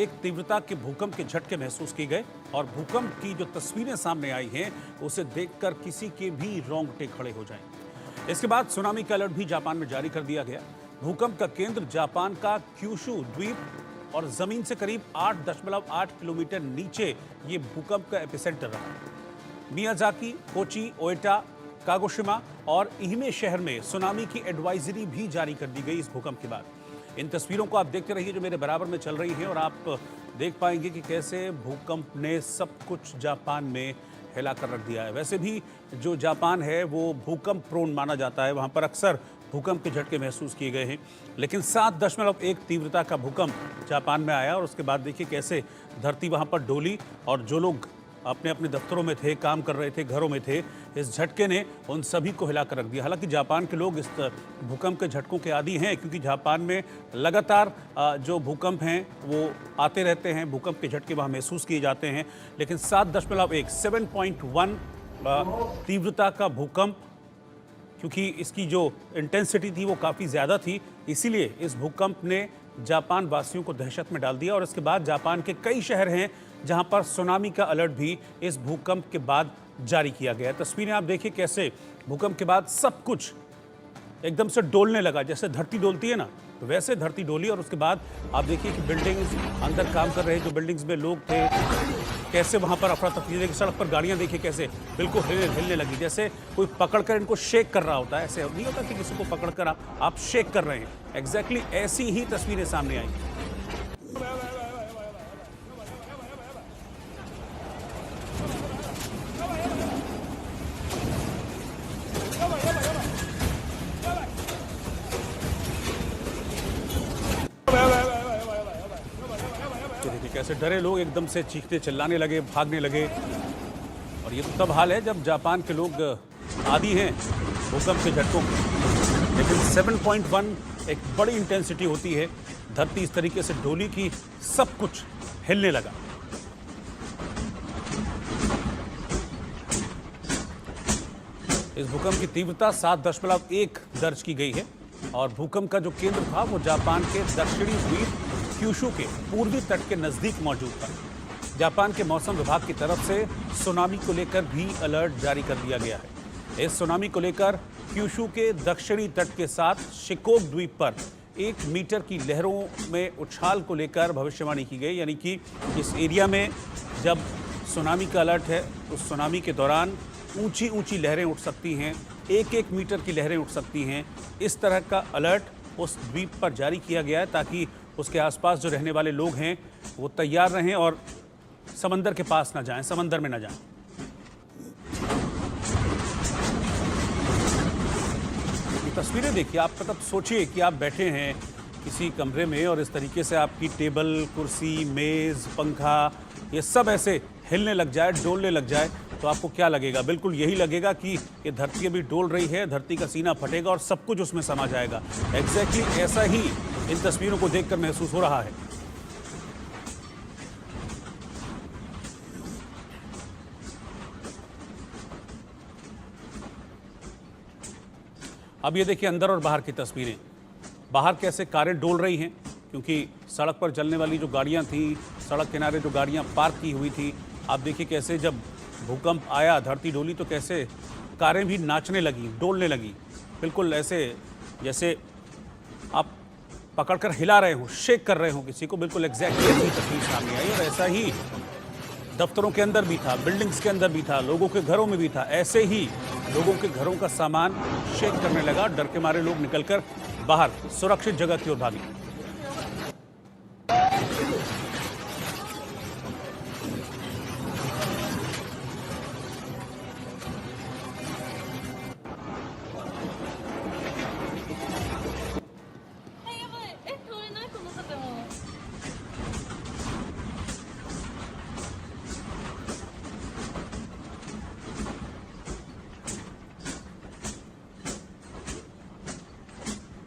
एक तीव्रता के भूकंप के झटके महसूस किए गए और भूकंप की जो तस्वीरें सामने आई हैं उसे देखकर किसी के भी रोंगटे खड़े हो जाएं। इसके बाद सुनामी का अलर्ट भी जापान में जारी कर दिया गया। भूकंप का केंद्र जापान का क्यूशु द्वीप और जमीन से करीब 8.8 किलोमीटर नीचे ये भूकंप का एपिसेंटर रहा। मियाजाकी, कोची, ओएटा, कागोशिमा और इहिमे शहर में सुनामी की एडवाइजरी भी जारी कर दी गई इस भूकंप के बाद। इन तस्वीरों को आप देखते रहिए जो मेरे बराबर में चल रही हैं और आप देख पाएंगे कि कैसे भूकंप ने सब कुछ जापान में हिला कर रख दिया है। वैसे भी जो जापान है वो भूकंप प्रोन माना जाता है, वहाँ पर अक्सर भूकंप के झटके महसूस किए गए हैं, लेकिन 7.1 तीव्रता का भूकंप जापान में आया और उसके बाद देखिए कैसे धरती वहाँ पर डोली और जो लोग अपने अपने दफ्तरों में थे, काम कर रहे थे, घरों में थे, इस झटके ने उन सभी को हिला कर रख दिया। हालांकि जापान के लोग इस भूकंप के झटकों के आदी हैं क्योंकि जापान में लगातार जो भूकंप हैं वो आते रहते हैं, भूकंप के झटके वहाँ महसूस किए जाते हैं। लेकिन 7.1 तीव्रता का भूकंप, क्योंकि इसकी जो इंटेंसिटी थी वो काफ़ी ज़्यादा थी, इसीलिए इस भूकंप ने जापान वासियों को दहशत में डाल दिया। और इसके बाद जापान के कई शहर हैं जहां पर सुनामी का अलर्ट भी इस भूकंप के बाद जारी किया गया। तस्वीरें आप देखिए कैसे भूकंप के बाद सब कुछ एकदम से डोलने लगा, जैसे धरती डोलती है ना, वैसे धरती डोली। और उसके बाद आप देखिए कि बिल्डिंग्स, अंदर काम कर रहे जो बिल्डिंग्स में लोग थे, कैसे वहां पर अफरा तफरी, सड़क पर गाड़ियां देखिए कैसे बिल्कुल हिलने लगी, जैसे कोई पकड़कर इनको शेक कर रहा होता है। ऐसे नहीं होता कि किसी को पकड़कर आप शेक कर रहे हैं, एग्जैक्टली ऐसी ही तस्वीरें सामने आई। देखिए कैसे डरे लोग एकदम से चीखते चिल्लाने लगे, भागने लगे। और ये तो तब हाल है जब जापान के लोग आदी हैं भूकंप के झटकों के। लेकिन 7.1 एक बड़ी इंटेंसिटी होती है। धरती इस तरीके से डोली कि सब कुछ हिलने लगा। इस भूकंप की तीव्रता 7.1 दर्ज की गई है और भूकंप का जो केंद्र था वो जापान के दक्षिणी द्वीप क्यूशु के पूर्वी तट के नजदीक मौजूद था। जापान के मौसम विभाग की तरफ से सुनामी को लेकर भी अलर्ट जारी कर दिया गया है। इस सुनामी को लेकर क्यूशु के दक्षिणी तट के साथ शिकोक द्वीप पर 1 मीटर की लहरों में उछाल को लेकर भविष्यवाणी की गई, यानी कि इस एरिया में जब सुनामी का अलर्ट है उस सुनामी के दौरान ऊंची ऊंची लहरें उठ सकती हैं, 1-1 मीटर की लहरें उठ सकती हैं। इस तरह का अलर्ट उस द्वीप पर जारी किया गया है ताकि उसके आसपास जो रहने वाले लोग हैं वो तैयार रहें और समंदर के पास ना जाएं, समंदर में ना जाएं। ये तस्वीरें देखिए, आप मतलब सोचिए कि आप बैठे हैं किसी कमरे में और इस तरीके से आपकी टेबल, कुर्सी, मेज़, पंखा ये सब ऐसे हिलने लग जाए, डोलने लग जाए तो आपको क्या लगेगा? बिल्कुल यही लगेगा कि ये धरती अभी डोल रही है, धरती का सीना फटेगा और सब कुछ उसमें समा जाएगा। एग्जैक्टली ऐसा ही इन तस्वीरों को देखकर महसूस हो रहा है। अब ये देखिए अंदर और बाहर की तस्वीरें। बाहर कैसे कारें डोल रही हैं क्योंकि सड़क पर चलने वाली जो गाड़ियां थी, सड़क किनारे जो गाड़ियां पार्क की हुई थी, आप देखिए कैसे जब भूकंप आया, धरती डोली तो कैसे कारें भी नाचने लगी, डोलने लगी, बिल्कुल ऐसे जैसे आप पकड़कर हिला रहे हो, शेक कर रहे हो किसी को। बिल्कुल एग्जैक्टली ऐसी तस्वीर सामने आई और ऐसा ही दफ्तरों के अंदर भी था, बिल्डिंग्स के अंदर भी था, लोगों के घरों में भी था। ऐसे ही लोगों के घरों का सामान शेक करने लगा। डर के मारे लोग निकलकर बाहर सुरक्षित जगह की ओर भागे।